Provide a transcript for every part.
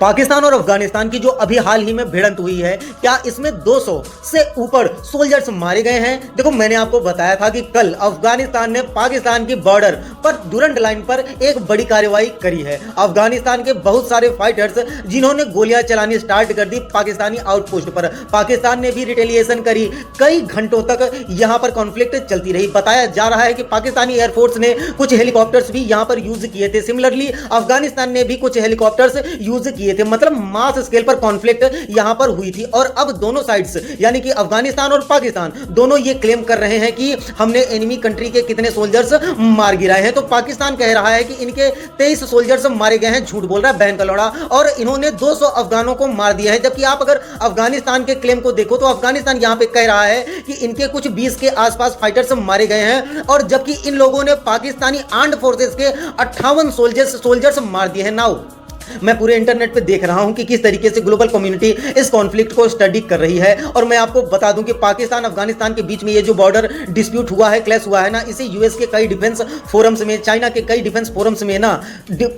पाकिस्तान और अफगानिस्तान की जो अभी हाल ही में भिड़ंत हुई है, क्या इसमें 200 से ऊपर सोल्जर्स मारे गए हैं? देखो, मैंने आपको बताया था कि कल अफगानिस्तान ने पाकिस्तान की बॉर्डर पर दुरंत लाइन पर एक बड़ी कार्रवाई करी है। अफगानिस्तान के बहुत सारे फाइटर्स जिन्होंने गोलियां चलानी स्टार्ट कर दी पाकिस्तानी आउटपोस्ट पर। पाकिस्तान ने भी रिटेलिएशन करी। कई घंटों तक यहां पर कॉन्फ्लिक्ट चलती रही। बताया जा रहा है कि पाकिस्तानी एयरफोर्स ने कुछ हेलीकॉप्टर्स भी यहां पर यूज किए थे। सिमिलरली अफगानिस्तान ने भी कुछ हेलीकॉप्टर्स यूज किए थे। मतलब मास स्केल पर कॉन्फ्लिक्ट यहां पर हुई थी। और अब दोनों साइड्स यानी कि अफगानिस्तान और पाकिस्तान दोनों ये क्लेम कर रहे हैं कि हमने एनिमी कंट्री के कितने सोल्जर्स मार गिराए हैं। तो पाकिस्तान कह रहा है कि इनके 23 सोल्जर्स मारे गए हैं। झूठ बोल रहा है बहन का लौड़ा। और इन्होंने 200 अफगानों को मार दिया है। जबकि आप अगर अफगानिस्तान के क्लेम को देखो तो अफगानिस्तान यहां पे कह रहा है कि इनके कुछ 20 के आसपास फाइटर्स मारे गए हैं। और जबकि इन लोगों ने पाकिस्तानी आर्म्ड फोर्सेस के 58 सोल्जर्स मार दिए हैं। नाउ मैं पूरे इंटरनेट पे देख रहा हूं कि किस तरीके से ग्लोबल कम्युनिटी इस कॉन्फ्लिक्ट को स्टडी कर रही है। और मैं आपको बता दूं कि पाकिस्तान अफगानिस्तान के बीच में ये जो बॉर्डर डिस्प्यूट हुआ है, क्लैश हुआ है ना, इसे यूएस के कई डिफेंस फोरम्स में, चाइना के कई डिफेंस फोरम्स में ना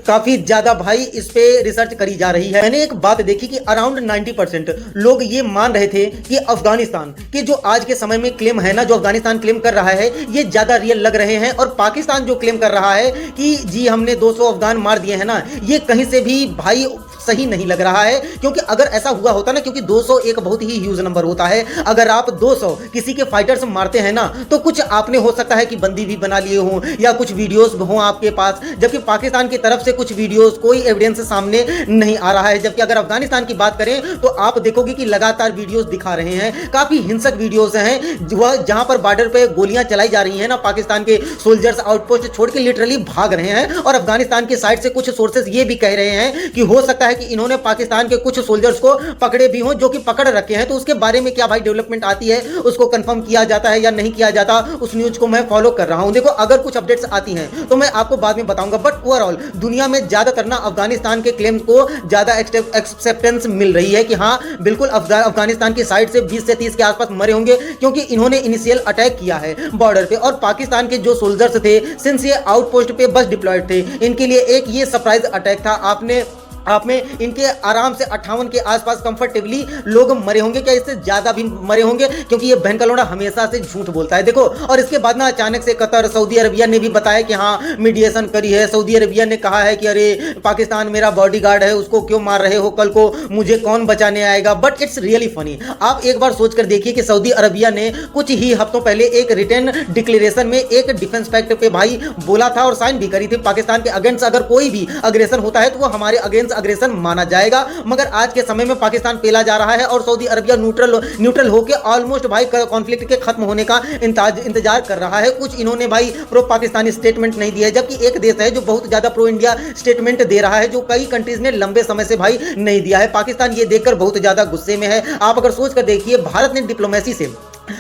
काफी ज्यादा भाई इस पे रिसर्च करी जा रही है। मैंने एक बात देखी कि अराउंड 90% लोग ये मान रहे थे कि अफगानिस्तान के जो आज के समय में क्लेम है ना, जो अफगानिस्तान क्लेम कर रहा है, ये ज्यादा रियल लग रहे हैं। और पाकिस्तान जो क्लेम कर रहा है कि जी हमने 200 अफगान मार दिए हैं ना, ये कहीं से भी भाई सही नहीं लग रहा है। क्योंकि अगर ऐसा हुआ होता ना, क्योंकि 200 एक बहुत ही ह्यूज नंबर होता है। अगर आप 200 किसी के फाइटर्स मारते हैं ना, तो कुछ आपने हो सकता है कि बंदी भी बना लिए हों या कुछ वीडियोस हों आपके पास। जबकि पाकिस्तान की तरफ से कुछ वीडियोस, कोई एविडेंस सामने नहीं आ रहा है। जबकि अगर अफगानिस्तान की बात करें तो आप देखोगे कि लगातार वीडियोस दिखा रहे हैं, काफी हिंसक वीडियोस हैं जहां पर बॉर्डर पे गोलियां चलाई जा रही हैं ना, पाकिस्तान के सोल्जर्स आउटपोस्ट छोड़ के लिटरली भाग रहे हैं। और अफगानिस्तान की साइड से कुछ सोर्सेज ये भी कह रहे हैं कि हो सकता है कि इन्होंने पाकिस्तान के कुछ सोल्जर्स को पकड़े भी हों, जो कि पकड़ रखे हैं। तो उसके बारे में क्या भाई डेवलपमेंट आती है, उसको कंफर्म किया जाता है या नहीं किया जाता, उस न्यूज को मैं फॉलो कर रहा हूं। देखो, अगर कुछ अपडेट्स आती हैं तो मैं आपको बाद में बताऊंगा। बट ओवरऑल दुनिया में ज्यादातर ना अफगानिस्तान के क्लेम्स को ज्यादा एक्सेप्टेंस मिल रही है कि हाँ बिल्कुल अफगानिस्तान की साइड से 20 से 30 के आसपास मरे होंगे, क्योंकि इन्होंने इनिशियल अटैक किया है बॉर्डर पे। और पाकिस्तान के जो सोल्जर्स थे, सिंस ये आउटपोस्ट पे बस डिप्लॉयड थे, इनके लिए एक ये सरप्राइज अटैक था। आप में इनके आराम से 58 के आसपास कंफर्टेबली लोग मरे होंगे, क्या इससे ज्यादा भी मरे होंगे, क्योंकि ये बहन का लोड़ा हमेशा से झूठ बोलता है। देखो, और इसके बाद ना अचानक से कतर, सऊदी अरबिया ने भी बताया कि हाँ मीडिएशन करी है। सऊदी अरबिया ने कहा है कि अरे पाकिस्तान मेरा बॉडीगार्ड है, उसको क्यों मार रहे हो, कल को मुझे कौन बचाने आएगा। But it's really funny. आप एक बार सोच कर देखिए कि सऊदी अरबिया ने कुछ ही हफ्तों पहले एक रिटर्न डिक्लेरेशन में एक डिफेंस पैक्ट पे भाई बोला था और साइन भी करी थी। पाकिस्तान के अगेंस्ट अगर कोई भी अग्रेशन होता है तो वो हमारे अगेंस्ट अग्रेशन माना जाएगा। मगर आज के समय में पाकिस्तान पेला जा रहा है और सऊदी अरबिया न्यूट्रल होकर ऑलमोस्ट भाई कॉन्फ्लिक्ट के खत्म होने का इंतजार कर रहा है। कुछ इन्होंने भाई प्रो पाकिस्तानी स्टेटमेंट नहीं दिया है, जबकि एक देश है जो बहुत ज्यादा प्रो इंडिया स्टेटमेंट दे रहा है, जो कई कंट्रीज ने लंबे समय से भाई नहीं दिया है। पाकिस्तान ये देखकर बहुत ज्यादा गुस्से में है। आप अगर सोच कर देखिए, भारत ने डिप्लोमेसी से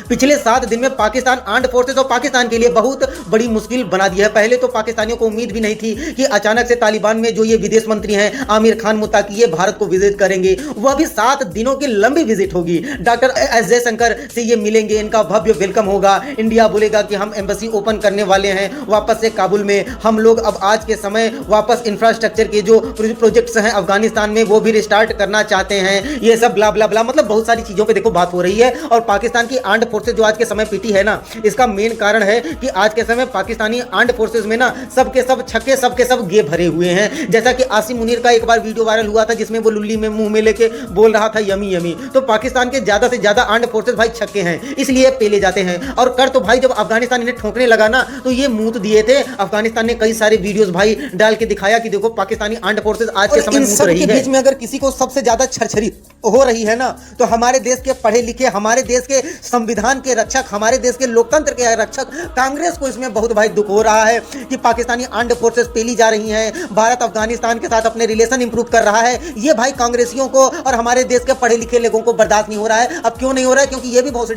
पिछले 7 दिन में पाकिस्तान आर्म्ड फोर्सेस और पाकिस्तान के लिए बहुत बड़ी मुश्किल बना दी है। पहले तो पाकिस्तानियों को उम्मीद भी नहीं थी कि अचानक से तालिबान में जो ये विदेश मंत्री हैं आमिर खान मुत्ताकी, ये भारत को विजिट करेंगे। वह भी 7 दिनों की लंबी विजिट होगी। डॉक्टर एस जयशंकर से ये मिलेंगे, इनका भव्य वेलकम होगा। इंडिया बोलेगा कि हम एम्बेसी ओपन करने वाले हैं वापस से काबुल में। हम लोग अब आज के समय वापस इंफ्रास्ट्रक्चर के जो प्रोजेक्ट्स हैं अफगानिस्तान में वो भी रिस्टार्ट करना चाहते हैं। ये सब ब्ला ब्ला ब्ला, मतलब बहुत सारी चीजों पर देखो बात हो रही है। और पाकिस्तान की आर्म्ड फोर्सेस जो आज के समय पीटी है ना, इसका मेन कारण है कि आज के समय पाकिस्तानी आर्म्ड फोर्सेस में ना सबके सब छक्के सबके सब गे भरे हुए हैं। जैसा कि आसिम मुनीर का एक बार वीडियो वायरल हुआ था जिसमें वो लुल्ली में मुंह में लेके बोल रहा था यमी यमी। तो पाकिस्तान के ज्यादा से ज्यादा आर्म्ड फोर्सेस भाई छक्के हैं, इसलिए पेले जाते हैं। और कर तो भाई जब अफगानिस्तान इन्हें ठोकने लगा ना, तो ये मुंह दिए थे। अफगानिस्तान ने कई सारे वीडियोस भाई डाल के दिखाया कि देखो पाकिस्तानी आर्म्ड फोर्सेस आज के समय मुंह रही है। बीच में अगर किसी को सबसे ज्यादा छरछरी हो रही है ना, तो हमारे देश के पढ़े लिखे, हमारे देश के संविधान के रक्षक, हमारे देश के लोकतंत्र के रक्षक कांग्रेस को इसमें बहुत भाई दुख हो रहा है कि पाकिस्तानी आर्म्ड फोर्सेस पेली जा रही हैं। भारत अफगानिस्तान के साथ अपने रिलेशन इंप्रूव कर रहा है। ये भाई कांग्रेसियों को और हमारे देश के पढ़े लिखे लोगों को बर्दाश्त नहीं हो रहा है। अब क्यों नहीं हो रहा है? क्योंकि ये भी भोसड़ी